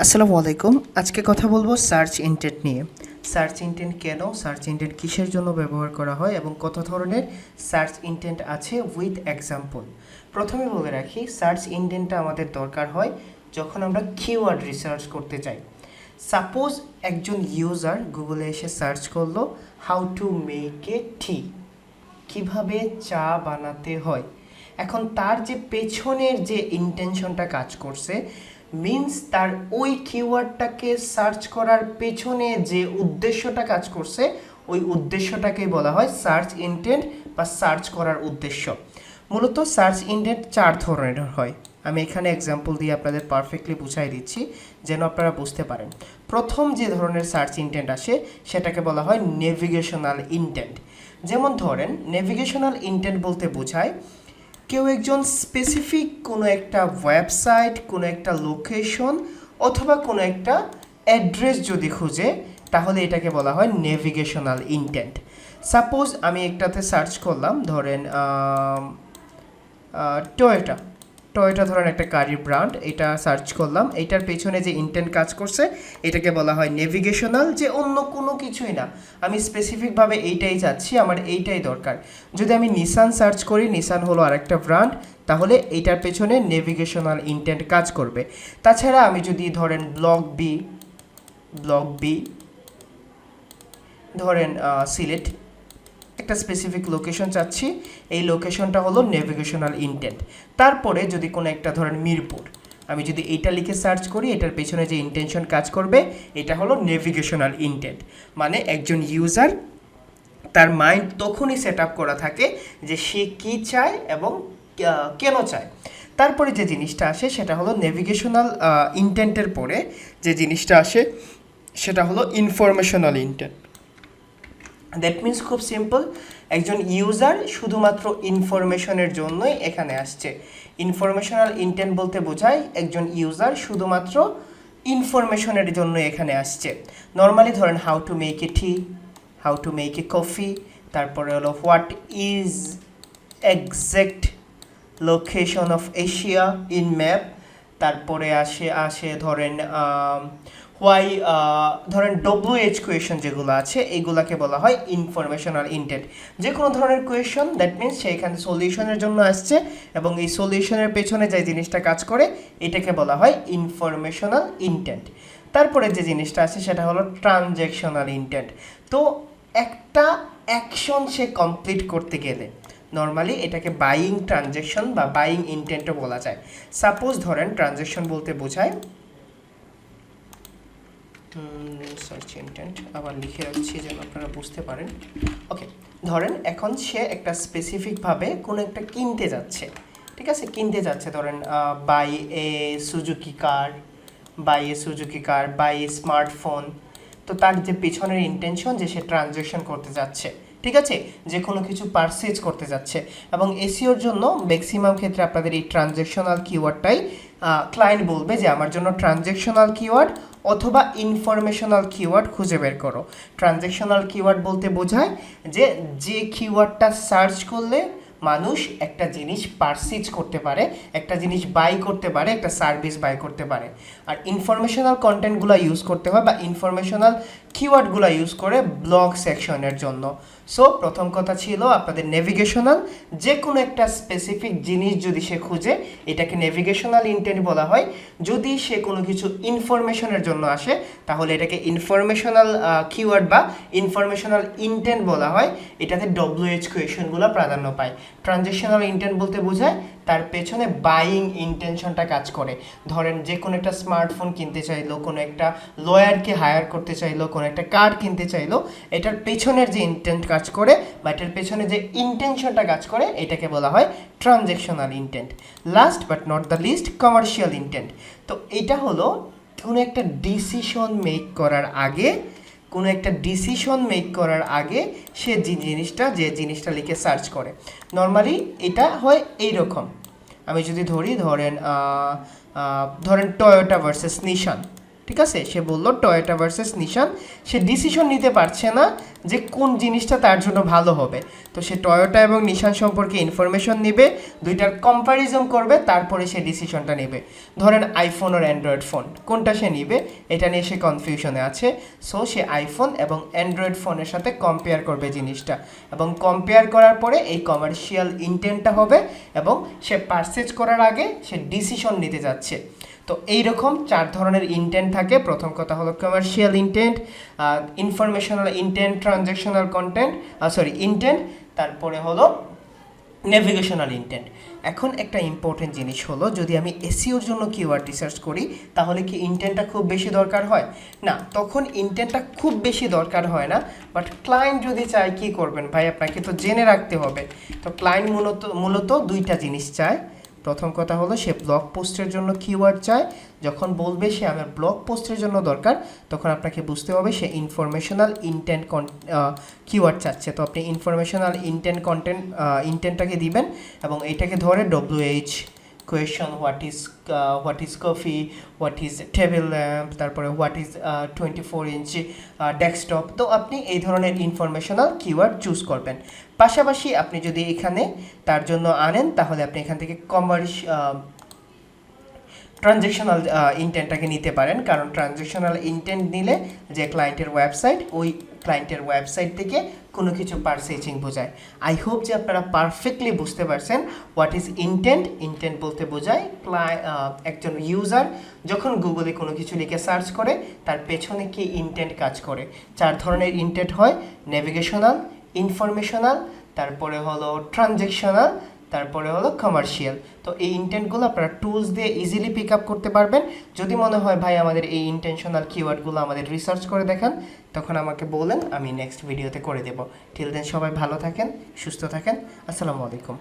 আসসালামু আলাইকুম। আজকে কথা বলবো সার্চ ইন্টেন্ট নিয়ে। সার্চ ইন্টেন্ট কেন, সার্চ ইন্টেন্ট কিসের জন্য ব্যবহার করা হয় এবং কত ধরনের সার্চ ইন্টেন্ট আছে উইথ এক্সাম্পল। প্রথমে বলে রাখি, সার্চ ইন্টেন্টটা আমাদের দরকার হয় যখন আমরা কিওয়ার্ড রিসার্চ করতে চাই। সাপোজ একজন ইউজার গুগলে এসে সার্চ করলো হাউ টু মেক এ টি, কিভাবে চা বানাতে হয়। এখন তার যে পেছনের যে ইন্টেনশনটা কাজ করছে, মিন্স তার ওই কিওয়ার্ডটাকে সার্চ করার পেছনে যে উদ্দেশ্যটা কাজ করছে, ওই উদ্দেশ্যটাকেই বলা হয় সার্চ ইন্টেন্ট বা সার্চ করার উদ্দেশ্য। মূলত সার্চ ইন্টেন্ট 4 ধরনের হয়। আমি এখানে এক্সাম্পল দিয়ে আপনাদের পারফেক্টলি বুঝাই দিচ্ছি যেন আপনারা বুঝতে পারেন। প্রথম যে ধরনের সার্চ ইন্টেন্ট আসে সেটাকে বলা হয় নেভিগেশনাল ইন্টেন্ট। যেমন ধরেন, নেভিগেশনাল ইন্টেন্ট বলতে বোঝায় কেউ একজন স্পেসিফিক কোনো একটা ওয়েবসাইট, কোনো একটা লোকেশন অথবা কোনো একটা অ্যাড্রেস যদি খুঁজে, তাহলে এটাকে বলা হয় নেভিগেশনাল ইন্টেন্ট। সাপোজ আমি একটাতে সার্চ করলাম, ধরেন টয়োটা ধরেন একটা গাড়ির ব্র্যান্ড, এটা সার্চ করলাম, এটার পেছনে যে ইন্টেন্ট কাজ করছে এটাকে বলা হয় নেভিগেশনাল, যে অন্য কোনো কিছুই না, আমি স্পেসিফিকভাবে এইটাই চাচ্ছি, আমার এইটাই দরকার। যদি আমি নিসান সার্চ করি, নিসান হলো আরেকটা ব্র্যান্ড, তাহলে এইটার পেছনে নেভিগেশনাল ইন্টেন্ট কাজ করবে। তাছাড়া আমি যদি ধরেন ব্লক বি ধরেন সিলেট, একটা স্পেসিফিক লোকেশন চাচ্ছি, এই লোকেশনটা হলো নেভিগেশনাল ইন্টেন্ট। তারপরে যদি কোনো একটা ধরেন মিরপুর, আমি যদি এইটা লিখে সার্চ করি, এটার পেছনে যে ইন্টেনশন কাজ করবে এটা হলো নেভিগেশনাল ইন্টেন্ট। মানে একজন ইউজার তার মাইন্ড তখনই সেট আপ করা থাকে যে সে কী চায় এবং কেন চায়। তারপরে যে জিনিসটা আসে সেটা হলো নেভিগেশনাল ইন্টেন্টের পরে যে জিনিসটা আসে সেটা হলো ইনফরমেশনাল ইন্টেন্ট। দ্যাট মিন্স খুব সিম্পল, একজন ইউজার শুধুমাত্র ইনফরমেশনের জন্যই এখানে আসছে। ইনফরমেশনাল ইন্টেন্ট বলতে বোঝায় একজন ইউজার শুধুমাত্র ইনফরমেশনের জন্য এখানে আসছে। নর্মালি ধরেন how to make a T, how to make a coffee, তারপরে হলো what is exact location of Asia in map, তারপরে আসে ধরেন হোয়াই, ধরেন WH কোয়েশন যেগুলো আছে এইগুলাকে বলা হয় ইনফরমেশনাল ইন্টেন্ট। যে কোনো ধরনের কোয়েশন, দ্যাট মিনস সে এখানে সলিউশনের জন্য আসছে এবং এই সলিউশনের পেছনে যে জিনিসটা কাজ করে এটাকে বলা হয় ইনফরমেশনাল ইন্টেন্ট। তারপরে যে জিনিসটা আছে সেটা হলো ট্রানজ্যাকশনাল ইন্টেন্ট। তো একটা অ্যাকশন সে কমপ্লিট করতে গেলে নর্মালি এটাকে বাইং ট্রানজ্যাকশন বা বাইং ইন্টেন্টও বলা যায়। সাপোজ ধরেন ট্রানজ্যাকশন বলতে বোঝায়, সার্চ ইন্টেন্ট আবার লিখে রাখছি যেন আপনারা বুঝতে পারেন। ওকে, ধরেন এখন সে একটা স্পেসিফিকভাবে কোনো একটা কিনতে যাচ্ছে, ঠিক আছে, কিনতে যাচ্ছে, ধরেন buy a Suzuki car, buy a smartphone. তো তার যে পিছনের ইন্টেনশন যে সে ট্রানজ্যাকশন করতে যাচ্ছে, ঠিক আছে, যে কোনো কিছু পারচেজ করতে যাচ্ছে। এবং এসইওর জন্য ম্যাক্সিমাম ক্ষেত্রে আপনাদের এই ট্রানজ্যাকশনাল কিওয়ার্ডটাই ক্লায়েন্ট বলবে যে আমার জন্য ট্রানজ্যাকশনাল কিওয়ার্ড অথবা ইনফরমেশনাল কিওয়ার্ড খুঁজে বের করো। ট্রানজ্যাকশনাল কিওয়ার্ড বলতে বোঝায় যে কিওয়ার্ডটা সার্চ করলে মানুষ একটা জিনিস পারচেজ করতে পারে, একটা জিনিস বাই করতে পারে, একটা সার্ভিস বাই করতে পারে। আর ইনফরমেশনাল কন্টেন্টগুলো ইউজ করতে হয় বা ইনফরমেশনাল কিওয়ার্ডগুলো ইউজ করে ব্লগ সেকশনের জন্য। সো প্রথম কথা ছিল আপনাদের নেভিগেশনাল, যে কোনো একটা স্পেসিফিক জিনিস যদি সে খুঁজে এটাকে নেভিগেশনাল ইন্টেন্ট বলা হয়। যদি সে কোনো কিছু ইনফরমেশনের জন্য আসে তাহলে এটাকে ইনফরমেশনাল কিওয়ার্ড বা ইনফরমেশনাল ইন্টেন্ট বলা হয়। এটাতে WH কোয়েশনগুলো প্রাধান্য পায়। ট্রানজ্যাকশনাল ইন্টেন্ট বলতে বোঝায় তার পেছনে বাইং ইন্টেনশনটা কাজ করে। ধরেন যে কোনো একটা স্মার্টফোন কিনতে চাইলো, কোনো একটা লয়ারকে হায়ার করতে চাইলো, কোনো একটা কার কিনতে চাইলো, এটার পেছনের যে ইন্টেন্ট কাজ করে বা এটার পেছনে যে ইন্টেনশনটা কাজ করে এটাকে বলা হয় transactional intent. Last but not the least, commercial intent. তো এটা হলো কোনো একটা ডিসিশন মেক করার আগে সে যে জিনিসটা লিখে সার্চ করে। নর্মালি এটা হয় এইরকম, আমি যদি ধরেন টয়োটা ভার্সেস নিসান, ঠিক আছে, সে বলল টয়োটা ভার্সেস নিশান। সে ডিসিশন নিতে পারছে না যে কোন জিনিসটা তার জন্য ভালো হবে। তো সে টয়োটা এবং নিশান সম্পর্কে ইনফরমেশন নেবে, দুইটার কম্প্যারিজন করবে, তারপরে সে ডিসিশনটা নেবে। ধরেন আইফোন আর অ্যান্ড্রয়েড ফোন কোনটা সে নেবে এটা নিয়ে সে কনফিউশনে আছে। সো সে আইফোন এবং অ্যান্ড্রয়েড ফোনের সাথে কম্পেয়ার করবে জিনিসটা, এবং কম্পেয়ার করার পরে এই কমার্শিয়াল ইনটেন্টটা হবে, এবং সে পারচেজ করার আগে সে ডিসিশন নিতে যাচ্ছে। তো এইরকম 4 ধরনের ইনটেন্ট থাকে। প্রথম কথা হলো commercial intent, informational intent, transactional content intent, তারপরে হলো নেভিগেশনাল ইনটেন্ট। এখন একটা ইম্পর্টেন্ট জিনিস হলো, যদি আমি এসইওর জন্য কিওয়ার্ড রিসার্চ করি তাহলে কি ইনটেন্টটা খুব বেশি দরকার হয়? না, তখন ইনটেন্টটা খুব বেশি দরকার হয় না। বাট ক্লায়েন্ট যদি চায়, কি করবেন ভাই, আপনাকে তো জেনে রাখতে হবে। তো ক্লায়েন্ট মূলত দুইটা জিনিস চায়। প্রথম কথা হলো সে ব্লগ পোস্টের জন্য কিওয়ার্ড চায়। যখন বলবে সে আমার ব্লগ পোস্টের জন্য দরকার, তখন আপনাকে বুঝতে হবে সে ইনফরমেশনাল ইনটেন্ট কিওয়ার্ড চাচ্ছে। তো আপনি ইনফরমেশনাল ইনটেন্টটাকে দিবেন, এবং এটাকে ধরে WH question, what is coffee, what is table lamp, তারপরে হোয়াট ইজ 24 ইঞ্চি ডেস্কটপ। তো আপনি এই ধরনের ইনফরমেশনাল কিওয়ার্ড চুজ করবেন। পাশাপাশি আপনি যদি এখানে তার জন্য আনেন, তাহলে আপনি এখান থেকে ট্রানজ্যাকশনাল ইনটেন্টটাকে নিতে পারেন, কারণ ট্রানজ্যাকশনাল ইনটেন্ট নিলে যে ক্লায়েন্টের ওয়েবসাইট, ওই ক্লায়েন্টের ওয়েবসাইট থেকে কোনো কিছু পারচেজিং বোঝায়। আই হোপ যে আপনারা পারফেক্টলি বুঝতে পারছেন হোয়াট ইজ ইনটেন্ট। ইনটেন্ট বলতে বোঝায় একজন ইউজার যখন গুগলে কোনো কিছু লিখে সার্চ করে তার পেছনে কি ইনটেন্ট কাজ করে। 4 ধরনের ইনটেন্ট হয়: নেভিগেশনাল, ইনফরমেশনাল, তারপরে হলো ট্রানজ্যাকশনাল, তারপরে হলো কমার্শিয়াল। তো এই ইনটেন্টগুলো আপনারা টুলস দিয়ে ইজিলি পিক আপ করতে পারবেন। যদি মনে হয় ভাই আমাদের এই ইন্টেনশনাল কিওয়ার্ডগুলো আমাদের রিসার্চ করে দেখান, তখন আমাকে বলেন, আমি নেক্সট ভিডিওতে করে দেব। টিল দেন সবাই ভালো থাকেন, সুস্থ থাকেন। আসসালামু আলাইকুম।